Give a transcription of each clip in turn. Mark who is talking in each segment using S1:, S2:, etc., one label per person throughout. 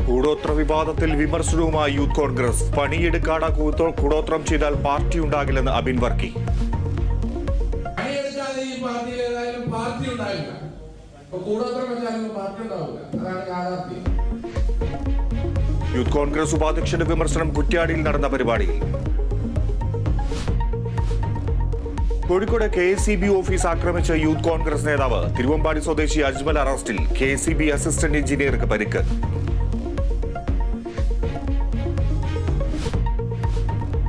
S1: കൂടോത്ര വിവാദത്തിൽ വിമർശനവുമായി യൂത്ത് കോൺഗ്രസ്. പണിയെടുക്കാതെ കൂടോത്രം ചെയ്താൽ പാർട്ടി ഉണ്ടാകില്ലെന്ന് അബിൻ വർക്കി. യൂത്ത് കോൺഗ്രസ് ഉപാധ്യക്ഷന്റെ വിമർശനം കുറ്റ്യാടിയിൽ നടന്ന പരിപാടിയിൽ. കോഴിക്കോട് KSEB ഓഫീസ് ആക്രമിച്ച യൂത്ത് കോൺഗ്രസ് നേതാവ് തിരുവമ്പാടി സ്വദേശി അജ്മൽ അറസ്റ്റിൽ. KSEB അസിസ്റ്റന്റ് എഞ്ചിനീയർക്ക് പരിക്ക്.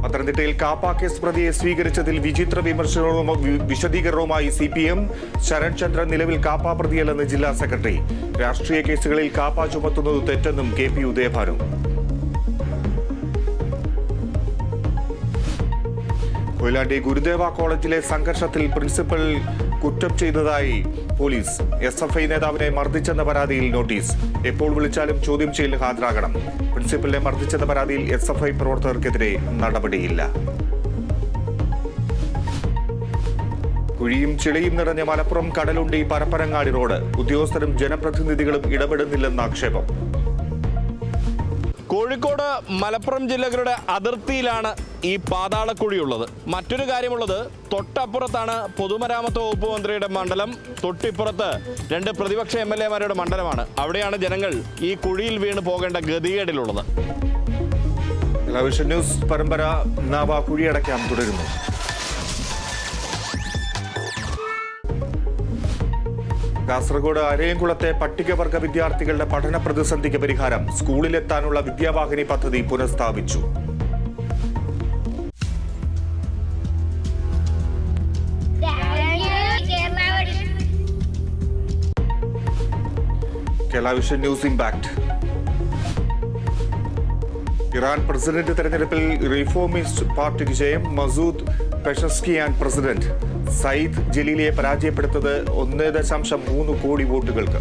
S1: പത്തനംതിട്ടയിൽ കാപ്പ കേസ് പ്രതിയെ സ്വീകരിച്ചതിൽ വിചിത്ര വിശദീകരണവുമായി CPM. ശരൺ ചന്ദ്രൻ നിലവിൽ കാപ്പ പ്രതിയല്ലെന്ന് ജില്ലാ സെക്രട്ടറി. രാഷ്ട്രീയ കേസുകളിൽ കാപ്പ ചുമത്തുന്നത് തെറ്റെന്നും KP ഉദയഭാനു. കൊയിലാണ്ടി ഗുരുദേവ കോളേജിലെ സംഘർഷത്തിൽ പ്രിൻസിപ്പൽ കുറ്റം ചെയ്തതായി പോലീസ്. SFI നേതാവിനെ മർദ്ദിച്ചെന്ന പരാതിയിൽ നോട്ടീസ്. എപ്പോൾ വിളിച്ചാലും ചോദ്യം ചെയ്യലിന് ഹാജരാകണം. പ്രിൻസിപ്പലിനെ മർദ്ദിച്ചെന്ന പരാതിയിൽ SFI പ്രവർത്തകർക്കെതിരെ നടപടിയില്ല. കുഴിയും ചെളിയും നിറഞ്ഞ മലപ്പുറം കടലുണ്ടി പരപ്പനങ്ങാടി റോഡ്. ഉദ്യോഗസ്ഥരും ജനപ്രതിനിധികളും ഇടപെടുന്നില്ലെന്ന ആക്ഷേപം.
S2: കോഴിക്കോട് മലപ്പുറം ജില്ലകളുടെ അതിർത്തിയിലാണ് ഈ പാതാളക്കുഴിയുള്ളത്. മറ്റൊരു കാര്യമുള്ളത്, തൊട്ടപ്പുറത്താണ് പൊതുമരാമത്ത് വകുപ്പ് മന്ത്രിയുടെ മണ്ഡലം, തൊട്ടിപ്പുറത്ത് 2 പ്രതിപക്ഷ MLA-മാരുടെ മണ്ഡലമാണ്. അവിടെയാണ് ജനങ്ങൾ ഈ കുഴിയിൽ വീണ് പോകേണ്ട ഗതികേടിലുള്ളത്.
S1: ടെലിവിഷൻ ന്യൂസ് പരമ്പര നാവ കുഴിയടയ്ക്കാം തുടരുന്നു. കാസർഗോഡ് അരയംകുളത്തെ പട്ടികവർഗ വിദ്യാർത്ഥികളുടെ പഠന പ്രതിസന്ധിക്ക് പരിഹാരം. സ്കൂളിലെത്താനുള്ള വിദ്യാവാഹിനി പദ്ധതി പുനഃസ്ഥാപിച്ചു. Television news impact. Iran president തെരഞ്ഞെടുപ്പിൽ റിഫോമിസ്റ്റ് പാർട്ടിക്ക് ജയം. Masoud Pezeshkian president. സയ്യിദ് ജലീലിയെ പരാജയപ്പെടുത്തത് 1.3 കോടി വോട്ടുകൾക്ക്.